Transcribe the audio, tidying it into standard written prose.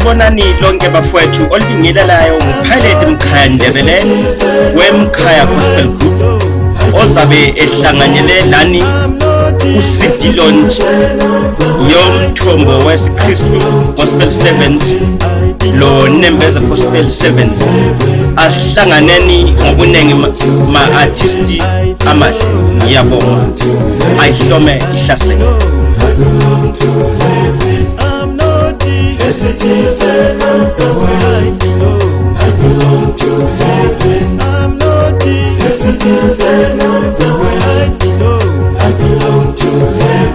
Salibonani lonke bafowethu olibingelelayo ngupilot Mkhaya Advert weMkhaya Gospel Group ozabe ehlanganyele lani uCD launch yomthombo weSikristu Gospel Servants lo Nembeza Gospel Servants. Asihlanganeni ngobunengi ma-artisti amahle. Ngiyabonga ayihlome ihlasele. A citizen of the world, I belong to heaven. I'm not a citizen of the world, I belong to heaven.